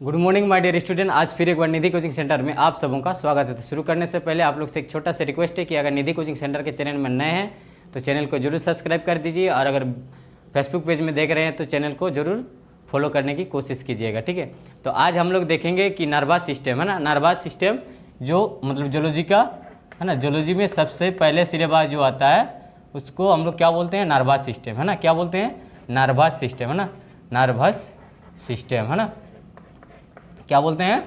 Good morning my dear student. आज फिर एक बार निधि कोचिंग सेंटर में आप सबों का स्वागत है। तो शुरू करने से पहले आप लोग से एक छोटा सा रिक्वेस्ट है कि अगर निधि कोचिंग सेंटर के चैनल में नए हैं तो चैनल को जरूर सब्सक्राइब कर दीजिए, और अगर फेसबुक पेज में देख रहे हैं तो चैनल को जरूर फॉलो करने की कोशिश कीजिएगा, ठीक है। तो आज हम लोग देखेंगे कि नर्वस सिस्टम है ना, नर्वस सिस्टम जो मतलब जूलॉजी का है ना, जूलॉजी में सबसे पहले सिलेबस जो आता है उसको हम लोग क्या बोलते हैं, नर्वस सिस्टम है ना। क्या बोलते हैं? नर्वस सिस्टम है ना, नर्वस सिस्टम है ना। क्या बोलते हैं?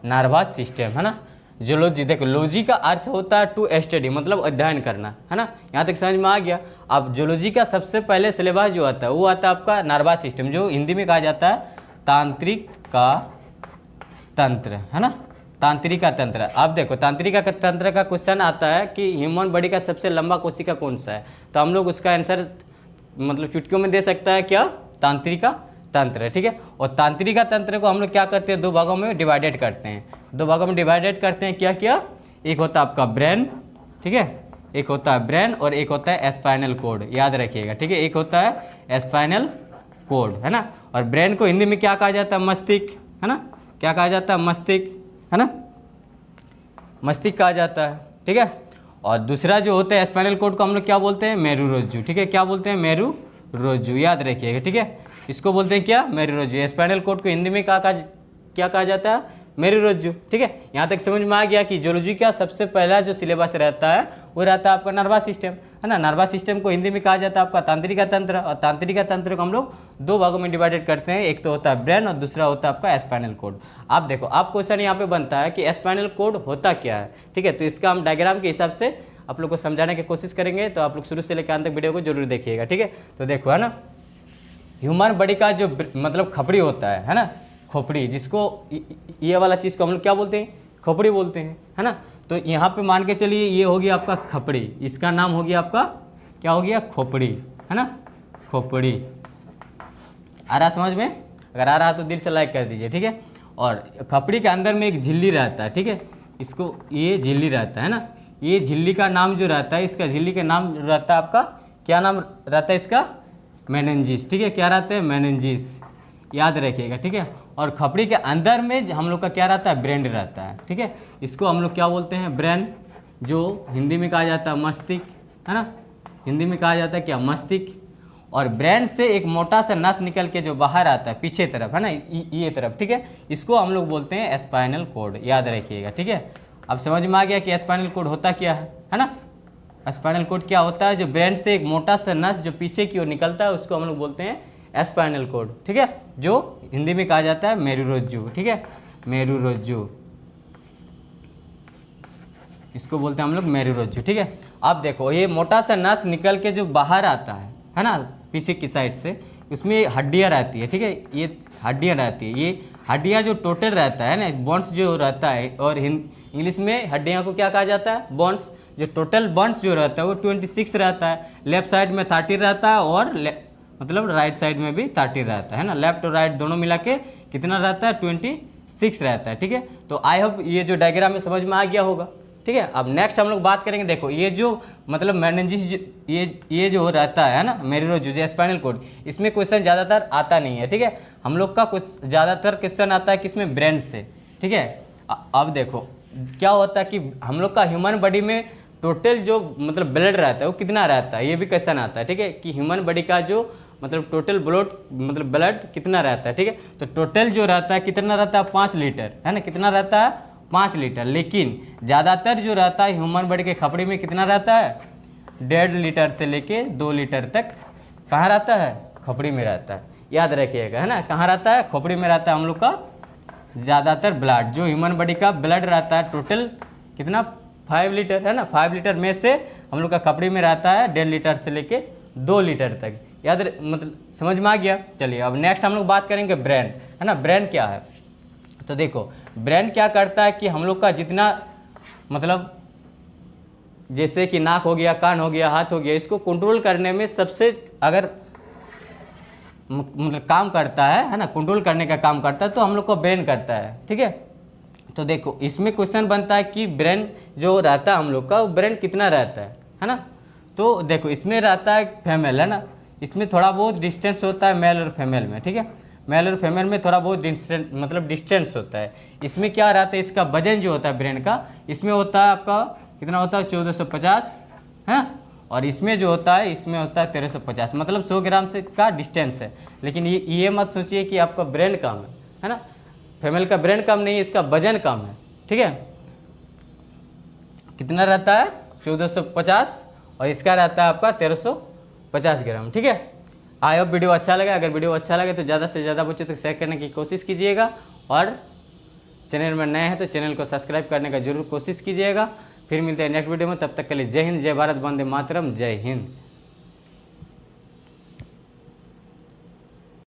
नर्वस सिस्टम है ना। जूलॉजी, देखो लॉजी का अर्थ होता है टू स्टडी, मतलब अध्ययन करना है ना। यहाँ तक समझ में आ गया। अब जूलॉजी का सबसे पहले सिलेबस जो आता है वो आता है आपका नर्वस सिस्टम, जो हिंदी में कहा जाता है तांत्रिक का तंत्र है ना, तांत्रिक का तंत्र। अब देखो तांत्रिक का तंत्र का क्वेश्चन आता है कि ह्यूमन बॉडी का सबसे लंबा कोशिका कौन सा है, तो हम लोग उसका आंसर मतलब चुटकियों में दे सकता है क्या, तांत्रिका तंत्र है, ठीक है। और तांत्रिका तंत्र को हम लोग क्या करते हैं, दो भागों में डिवाइडेड करते हैं। दो भागों में डिवाइडेड करते हैं क्या क्या, एक होता है आपका ब्रेन, ठीक है, एक होता है ब्रेन और एक होता है स्पाइनल कोड, याद रखिएगा, ठीक है। एक होता है स्पाइनल कोड है ना, और ब्रेन को हिंदी में क्या कहा जाता है, मस्तिष्क है ना। क्या कहा जाता है? मस्तिष्क है ना, मस्तिष्क कहा जाता है, ठीक है। और दूसरा जो होता है स्पाइनल कोड को हम लोग क्या बोलते हैं, मेरुरज्जु, ठीक है। क्या बोलते हैं? मेरुरज्जु, याद रखिएगा, ठीक है। इसको बोलते हैं क्या, मेरुरज्जु। स्पाइनल कोड को हिंदी में क्या कहा जाता है, मेरुरज्जु, ठीक है। यहाँ तक समझ में आ गया कि जूलॉजी का सबसे पहला जो सिलेबस रहता है वो रहता है आपका नर्वस सिस्टम है ना। नर्वस सिस्टम को हिंदी में कहा जाता है आपका तांत्रिका तंत्र, और तांत्रिका तंत्र को हम लोग दो भागों में डिवाइडेड करते हैं, एक तो होता है ब्रेन और दूसरा होता है आपका स्पाइनल कोड। आप देखो, आप क्वेश्चन यहाँ पे बनता है कि स्पाइनल कोड होता क्या है, ठीक है। तो इसका हम डायग्राम के हिसाब से आप लोग को समझाने की कोशिश करेंगे, तो आप लोग शुरू से लेकर अंत तक वीडियो को जरूर देखिएगा, ठीक है। तो देखो है ना, ह्यूमन बॉडी का जो मतलब खपड़ी होता है ना, खोपड़ी, जिसको ये वाला चीज़ को हम लोग क्या बोलते हैं, खोपड़ी बोलते हैं है ना। तो यहाँ पे मान के चलिए ये हो गया आपका खपड़ी, इसका नाम हो गया आपका क्या हो गया, खोपड़ी है ना, खोपड़ी। आ रहा समझ में? अगर आ रहा तो दिल से लाइक कर दीजिए, ठीक है। और खपड़ी के अंदर में एक झिल्ली रहता है, ठीक है, इसको ये झिल्ली रहता है ना। ये झिल्ली का नाम जो रहता है, इसका झिल्ली का नाम रहता है आपका, क्या नाम रहता है इसका, मेनिंजिस, ठीक है। क्या रहता है? मेनिंजिस, याद रखिएगा, ठीक है। और खपड़ी के अंदर में हम लोग का क्या रहता है, ब्रेन रहता है, ठीक है। इसको हम लोग क्या बोलते हैं, ब्रेन, जो हिंदी में कहा जाता है मस्तिष्क है ना, हिंदी में कहा जाता है क्या, मस्तिष्क। और ब्रेन से एक मोटा सा नस निकल के जो बाहर आता है पीछे तरफ है ना, ये तरफ, ठीक है, इसको हम लोग बोलते हैं स्पाइनल कोड, याद रखिएगा, ठीक है। अब समझ में आ गया कि स्पाइनल कोड होता क्या है ना। स्पाइनल कोड क्या होता है, जो ब्रेन से एक मोटा सा नस जो पीछे की ओर निकलता है उसको हम लोग बोलते हैं स्पाइनल कोड, ठीक है, जो हिंदी में कहा जाता है मेरुरज्जु, ठीक है, मेरुरज्जु, इसको बोलते हैं हम लोग मेरुरज्जु, ठीक है। अब देखो ये मोटा सा नस निकल के जो बाहर आता है ना, पीछे की साइड से, उसमें हड्डियाँ रहती है, ठीक है, ये हड्डियाँ रहती है। ये हड्डियाँ जो टोटल रहता है ना, बोन्स जो रहता है, और इंग्लिश में हड्डियाँ को क्या कहा जाता है, बोन्स। जो टोटल बोन्स जो रहता है वो 26 रहता है, लेफ्ट साइड में 30 रहता है, और मतलब राइट साइड में भी 30 रहता है ना, लेफ्ट और राइट दोनों मिला के कितना रहता है, 26 रहता है, ठीक है। तो आई होप ये जो डायग्राम में समझ में आ गया होगा, ठीक है। अब नेक्स्ट हम लोग बात करेंगे, देखो ये जो मतलब मेनिंजिस, ये जो रहता है ना, मेरुरज्जु जो स्पाइनल कोड, इसमें क्वेश्चन ज़्यादातर आता नहीं है, ठीक है। हम लोग का कुछ ज़्यादातर क्वेश्चन आता है किसमें, ब्रेन से, ठीक है। अब देखो क्या होता है कि हम लोग का ह्यूमन बॉडी में टोटल जो मतलब ब्लड रहता है वो कितना रहता है, ये भी क्वेश्चन आता है, ठीक है, कि ह्यूमन बॉडी का जो मतलब टोटल ब्लड कितना रहता है, ठीक है। तो टोटल जो रहता है कितना रहता है, 5 लीटर है ना, कितना रहता है, 5 लीटर। लेकिन ज़्यादातर जो रहता है ह्यूमन बॉडी के खपड़ी में कितना रहता है, 1.5 लीटर से लेके 2 लीटर तक कहाँ रहता है, खपड़ी में रहता है, याद रखिएगा है ना। कहाँ रहता है, खोपड़ी में रहता है हम लोग का ज़्यादातर ब्लड। जो ह्यूमन बॉडी का ब्लड रहता है टोटल कितना, 5 लीटर है ना, 5 लीटर में से हम लोग का खपड़ी में रहता है 1.5 लीटर से लेके 2 लीटर तक, याद मतलब समझ में आ गया। चलिए अब नेक्स्ट हम लोग बात करेंगे ब्रेन है ना। ब्रेन क्या है, तो देखो ब्रेन क्या करता है कि हम लोग का जितना मतलब जैसे कि नाक हो गया, कान हो गया, हाथ हो गया, इसको कंट्रोल करने में सबसे अगर मतलब काम करता है ना, कंट्रोल करने का काम करता है तो हम लोग को ब्रेन करता है, ठीक है। तो देखो इसमें क्वेश्चन बनता है कि ब्रेन जो रहता है हम लोग का, वो ब्रेन कितना रहता है ना। तो देखो इसमें रहता है फीमेल है ना, इसमें थोड़ा बहुत डिस्टेंस होता है मेल और फीमेल में, ठीक है। मेल और फीमेल में थोड़ा बहुत डिस्टेंस होता है। इसमें क्या रहता है, इसका वजन जो होता है ब्रेन का, इसमें होता है आपका कितना होता है 1450 है, और इसमें जो होता है इसमें होता है 1350, मतलब 100 ग्राम से का डिस्टेंस है। लेकिन ये मत सोचिए कि आपका ब्रेन कम है ना, फीमेल का ब्रेन कम नहीं है, इसका वजन कम है। ठीक है, कितना रहता है 1450 और इसका रहता है आपका 1350 ग्राम। ठीक है, आई होप वीडियो अच्छा लगा। अगर वीडियो अच्छा लगे तो ज़्यादा से ज़्यादा बच्चों तक शेयर करने की कोशिश कीजिएगा, और चैनल में नए हैं तो चैनल को सब्सक्राइब करने का जरूर कोशिश कीजिएगा। फिर मिलते हैं नेक्स्ट वीडियो में, तब तक के लिए जय हिंद, जय भारत, वंदे मातरम, जय हिंद।